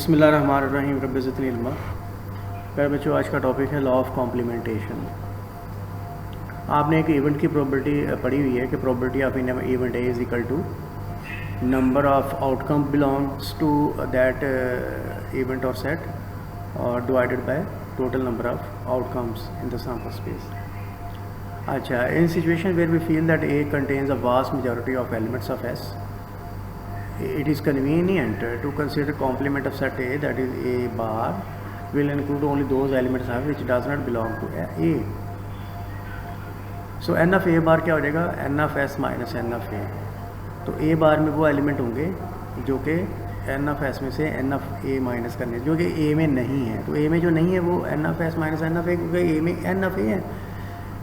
बिस्मिल्लाहिर्रहमानिर्रहीम रब्बिज़िदनी इल्मा। प्यारे बच्चों, आज का टॉपिक है लॉ ऑफ कॉम्प्लीमेंटेशन। आपने एक इवेंट की प्रोबेबिलिटी पढ़ी हुई है कि probability of event a is equal to number of outcome belongs to that event और सेट और divided by total number of outcomes in the sample space. अच्छा, in situation where we feel that a contains a vast majority of elements of s, it is convenient to consider complement of set A, that is A bar will include only those elements which does not belong to A. So n of A bar क्या हो जाएगा? n of S minus n of A। तो A bar में वो element होंगे जो कि n of S में से n of A माइनस करने, जो कि A में नहीं है। तो A में जो नहीं है वो n of S minus n of A, क्योंकि A में n of A है।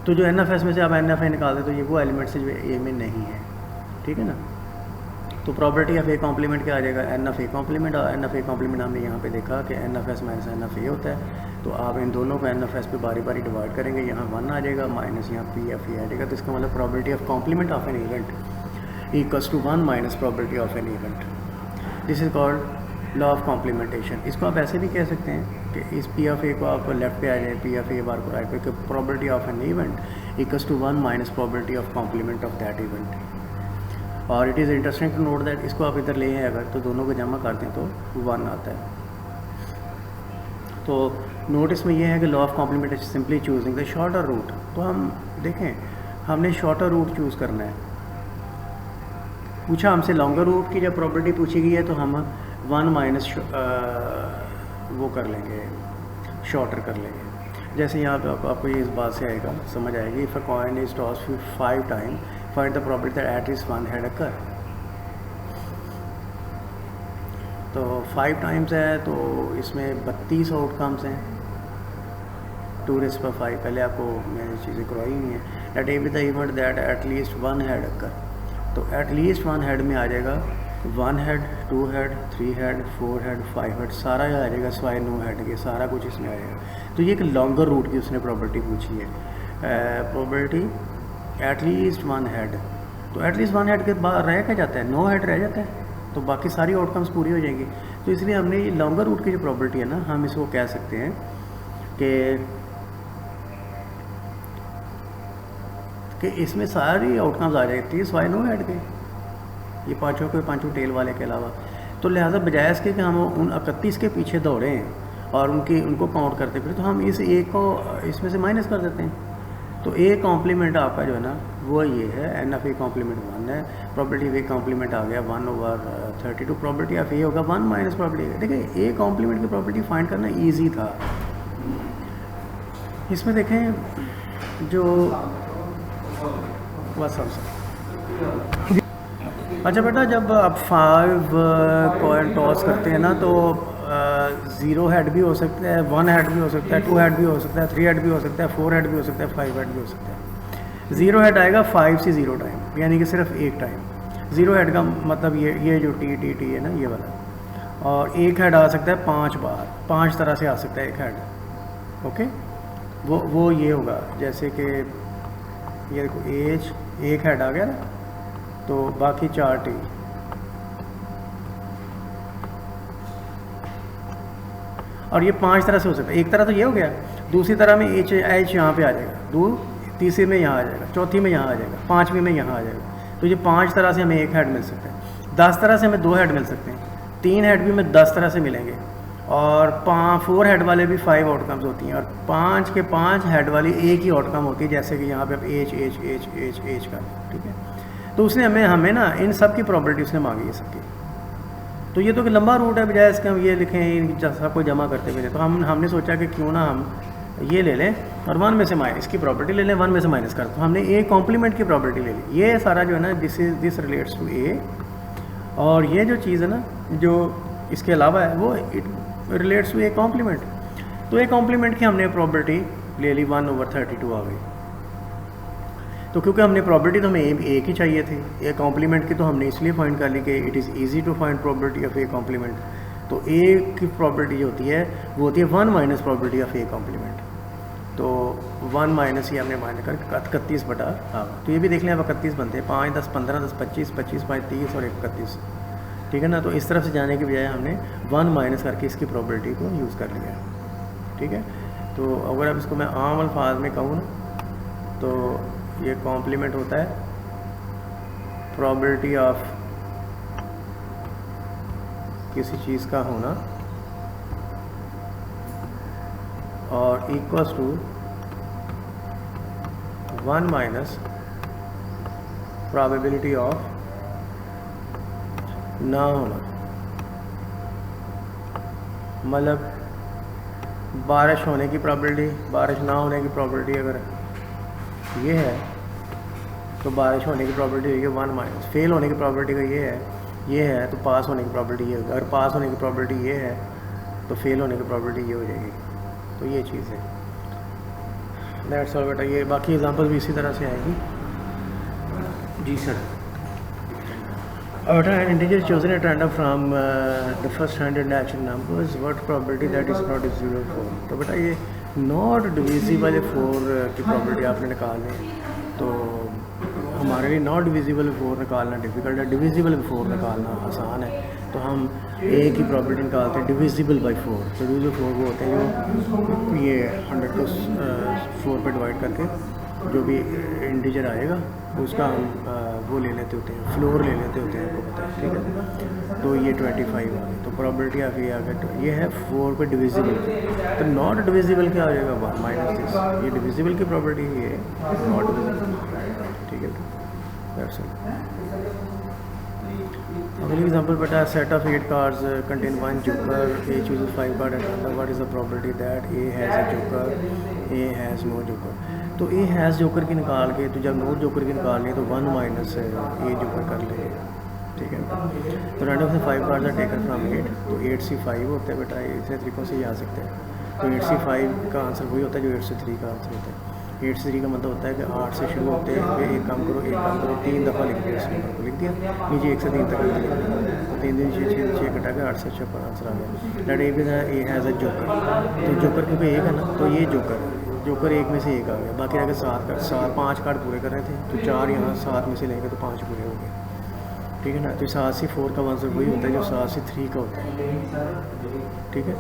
तो जो n of S में से आप n of A निकाल दे तो ये वो एलिमेंट से जो A में नहीं है, ठीक है ना। तो प्रॉपर्टी ऑफ ए कॉम्प्लीमेंट क्या आ जाएगा? N of A complement. और एन ऑफ ए कॉम्प्लीमेंट हमने यहाँ पे देखा कि n of s minus n of a होता है। तो आप इन दोनों को एन ऑफ एस पे बारी बारी डिवाइड करेंगे, यहाँ 1 आ जाएगा माइनस यहाँ पी एफ ए आ जाएगा। तो इसका मतलब property of complement of an event equals to 1 minus property of an event. This is called law of complementation. इसको आप ऐसे भी कह सकते हैं कि इस पी ऑफ ए को आप लेफ्ट पे आ जाए, पी ऑफ ए बार को राइट पे, property of an event equals to 1 minus property of complement of that event. और it is interesting to note that इसको आप इधर ले हैं अगर, तो दोनों को जमा करते हैं तो 1 आता है। तो नोटिस में ये है कि law of complementation simply choosing the shorter route. तो हम देखें, हमने शॉर्टर रूट चूज़ करना है। पूछा हमसे लॉन्गर रूट की जब प्रॉपर्टी पूछी गई है तो हम 1 माइनस वो कर लेंगे, शॉर्टर कर लेंगे। जैसे यहाँ पे आपको ये इस बात से आएगा, समझ आएगी। If a coin is toss 5 time find the probability that at least one had occur। तो 5 टाइम्स है तो इसमें 32 आउटकम्स हैं, 2 रेज़ पर 5। पहले आपको मैंने चीज़ें करवाई हुई हैं। That a with the event that at least 1 head occur. तो एट लीस्ट 1 हैड में आ जाएगा 1 head, 2 head, 3 head, 4 head, 5 head, सारा आ जाएगा सिवाय 9 हैड के, सारा कुछ इसमें आ जाएगा। तो ये एक लॉन्गर रूट की उसने प्रॉपर्टी पूछी है। Property eight least 1 head. तो एट लीस्ट 1 हेड के बाद रह क्या जाता है? 9 हेड रह जाता है, तो बाकी सारी आउटकम्स पूरी हो जाएंगी। तो इसलिए हमने लॉन्गर रूट की जो प्रॉपर्टी है ना, हम इसको कह सकते हैं कि इसमें सारी आउटकम्स आ जाती है सिवाय 9 हेड के, ये पाँचों टेल वाले के अलावा। तो लिहाजा बजाय इसके कि हम उन 31 के पीछे दौड़े हैं और उनको काउंट करते फिर, तो हम इस एक को इसमें से माइनस कर देते हैं। तो ए कॉम्प्लीमेंट आपका जो है ना वो ये है, एन ऑफ ए कॉम्प्लीमेंट 1 है। प्रॉपर्टी ऑफ ए कॉम्प्लीमेंट आ गया 1/32। प्रॉपर्टी ऑफ ए होगा 1 माइनस प्रॉपर्टी। देखिए ए कॉम्प्लीमेंट की प्रॉपर्टी फाइंड करना इजी था। इसमें देखें जो बस अच्छा बेटा, जब आप 5 कॉइन टॉस करते हैं ना तो 0 हेड भी हो सकता है, 1 हेड भी हो सकता है, 2 हेड भी हो सकता है, 3 हेड भी हो सकता है, 4 हेड भी हो सकता है, 5 हेड भी हो सकता है। 0 हेड आएगा 5 से 0 टाइम, यानी कि सिर्फ एक टाइम। 0 हेड का मतलब ये जो टी है ना, ये वाला। और एक हेड आ सकता है 5 बार, 5 तरह से आ सकता है एक हेड। ओके, वो ये होगा जैसे कि ये देखो एज, एक हेड आ गया ना, तो बाकी 4 टी। और ये 5 तरह से हो सकता है। एक तरह तो ये हो गया, दूसरी तरह में एच यहाँ पे आ जाएगा, तीसरी में यहाँ आ जाएगा, चौथी में यहाँ आ जाएगा, 5वीं में यहाँ आ जाएगा। तो ये 5 तरह से हमें एक हेड मिल सकता है। 10 तरह से हमें 2 हेड मिल सकते हैं। 3 हेड भी हमें 10 तरह से मिलेंगे। और 4 हेड वाले भी 5 आउटकम्स होती हैं। और 5 के 5 हेड वाली एक ही आउटकम होती है, जैसे कि यहाँ पे अब एच का, ठीक है। तो उसने हमें ना इन सब की प्रॉपर्टी उसने मांगी है सबकी। तो ये तो कि लंबा रूट है, बजाय इसके हम ये लिखें इन सबको जमा करते हुए। तो हमने सोचा कि क्यों ना हम ये ले लें और 1 में से माइनस की प्रॉपर्टी ले लें, 1 में से माइनस कर। तो हमने ए कॉम्प्लीमेंट की प्रॉपर्टी ले ली। ये सारा जो है ना दिस रिलेट्स टू ए, और ये जो चीज़ है ना जो इसके अलावा है वो it relates to A complement. तो ए कॉम्प्लीमेंट की हमने प्रॉपर्टी ले ली 1/32 आ गई। तो क्योंकि हमने प्रॉपर्टी तो हमें एक ही चाहिए थी, ए कॉम्प्लीमेंट की, तो हमने इसलिए फाइंड कर ली कि it is easy to find property of A complement. तो ए की प्रॉपर्टी जो होती है वो होती है 1 minus property of A complement. तो 1 माइनस ही हमने माइनस कर 31 बटा, हाँ। तो ये भी देख लें, अब 31 बनते हैं, 5, 10, 15, 10, 25, 25, 5, 30 और 31। ठीक है ना। तो इस तरफ से जाने के बजाय हमने 1 माइनस करके इसकी प्रॉबिलिटी को यूज़ कर लिया, ठीक है। तो अगर अब इसको मैं आम अल्फाज में कहूँ ना तो ये कॉम्प्लीमेंट होता है प्रॉबिलिटी ऑफ किसी चीज़ का होना और equals to 1 minus probability of ना होना। मतलब बारिश होने की प्रॉबिलिटी, बारिश ना होने की प्रॉबिलिटी अगर ये है तो बारिश होने की प्रॉबिलिटी होगी 1 माइनस, फेल होने की प्रॉबिलिटी का ये है तो पास होने की प्रॉबिलिटी ये होगी, अगर पास होने की प्रॉबिलिटी ये है तो फेल होने की प्रॉबिलिटी ये हो जाएगी। तो ये चीज़ है, दैट्स ऑल बेटा। ये बाकी एग्जांपल भी इसी तरह से आएगी। जी sir. An integer chosen at random from the first 100 natural numbers, what probability that is not divisible 4? तो बेटा ये नॉट डिविजिबल 4 की प्रॉबिलिटी आपने निकालनी, तो हमारे लिए नॉट डिविजिबल 4 निकालना डिफ़िकल्ट है, डिविजिबल 4 निकालना आसान है। तो हम ए की प्रॉबिलिटी निकालते हैं डिविजिबल बाई 4। तो डिविजिबल 4 वो होते हैं जो ये 100 को 4 पे डिवाइड करके जो भी इंटीजर आएगा उसका हम वो ले लेते होते हैं, फ्लोर ले लेते होते हैं, आपको पता है, ठीक है। तो ये 25 आ गया, तो प्रॉबिलिटी ऑफ ये आ गया, ये है 4 पे डिविजिबल। तो नॉट डिविजिबल क्या आ जाएगा 1 माइनस दिस, ये डिविजिबल की प्रॉबिलिटी ये नॉट डिविजिबल, ठीक है। That's it. अगली एग्जांपल बेटा, set of 8 cards contain 1 joker, A chooses 5 card at random, what is the probability that A has a joker, A has no joker. तो A has joker की निकाल के, तो जब नो जोकर की निकालनी है तो 1 माइनस ए जोकर कर लेंगे, ठीक है। तो रैंडम से 5 कार्ड्स आर टेकन फ्रॉम 8, तो 8 से 5 होता है बेटा, इतने तरीक़ों से ही आ सकते हैं। तो 8 से 5 का आंसर वही होता है जो 8 से 3 का आंसर होता है। 8 से 3 का मतलब होता है कि 8 से शुरू होते हैं, फिर एक काम करो 3 दफ़ा लिख दिया, इस नंबर को लिख दिया, नीचे 1 से 3 तक लिख दिया, तो 3 दिन 6 कटा के 8 से 6 पर आंसर आ गया। That A has a joker, तो जोकर क्योंकि एक है ना, तो ये जोकर एक में से एक आ गया, बाकी अगर 5 कार्ड पूरे कर रहे थे तो 4 यहाँ 7 में से लेंगे तो 5 पूरे हो गए, ठीक है ना। तो 7 से 4 का आंसर वही होता है जो 7 से 3 का होता है, ठीक है।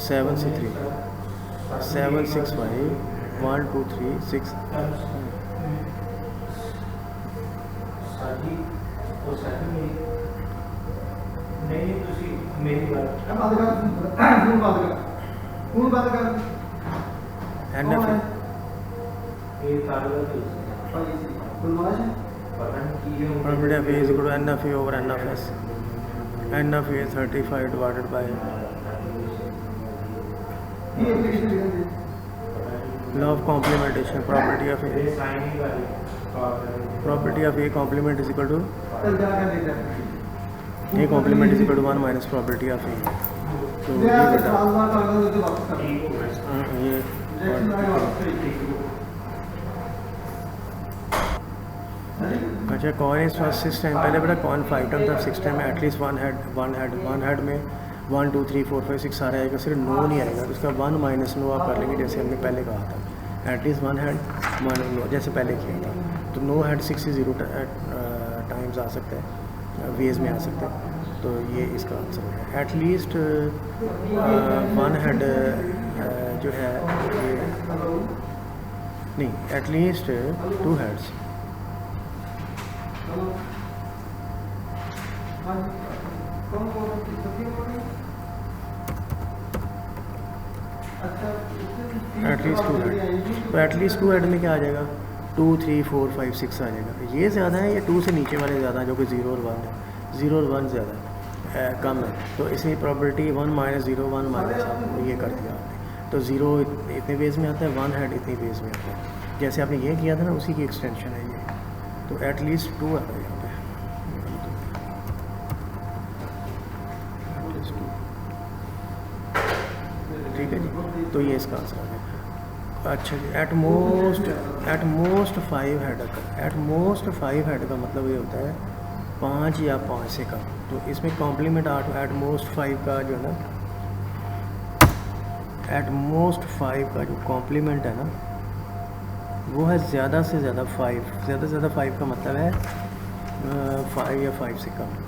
7 से 3, 7 6 5 1 2 3 6 probability of A is equal to n of A over n of S. n of A is 35 divided by law of complementation. Probability of A complement is equal to A complement is equal to 1 minus probability of A. तो ये बेटा ये अच्छा, कौन इस first 6 time, पहले बेटा कौन 5 टाइम था, 6 टाइम में एटलीस्ट वन हेड में 1 2 3 4 5 6 सारे आएगा, सिर्फ नो नहीं आएगा, तो उसका 1 माइनस नो आप कर लेंगे, जैसे हमने पहले कहा था, एटलीस्ट 1 हेड 1 नो, जैसे पहले किया था। तो नो हेड 6 से 0 टाइम्स आ सकता है, वेज में आ सकता है, तो ये इसका आंसर है। एटलीस्ट 1 हेड जो है ये नहीं, एटलीस्ट 2 हेड्स, एटलीस्ट 2 हेड, तो एटलीस्ट 2 हेड में क्या आ जाएगा, 2 3 4 5 6 आ जाएगा। ये ज़्यादा है या 2 से नीचे वाले ज़्यादा हैं, जो कि 0 और 1 है, 0 और 1 ज़्यादा है, कम है, तो इसलिए प्रॉबिलिटी 1 माइनस 0 1 माइनस आपको ये कर दिया आपने, तो 0 इतने बेस में आता है, 1 हेड इतने बेस में आता है, जैसे आपने ये किया था ना उसी की एक्सटेंशन है ये। तो एटलीस्ट 2 आता है यहाँ पे, ठीक है जी। तो ये इसका आंसर आ गया। अच्छा जी, एट मोस्ट 5 हेड का, एट मोस्ट 5 हेड का मतलब ये होता है 5 या 5 से कम। तो इसमें कॉम्प्लीमेंट एट मोस्ट 5 का जो है ना, एट मोस्ट 5 का जो कॉम्प्लीमेंट है ना वो है ज़्यादा से ज़्यादा 5, ज़्यादा से ज़्यादा 5 का मतलब है 5 या 5 से कम।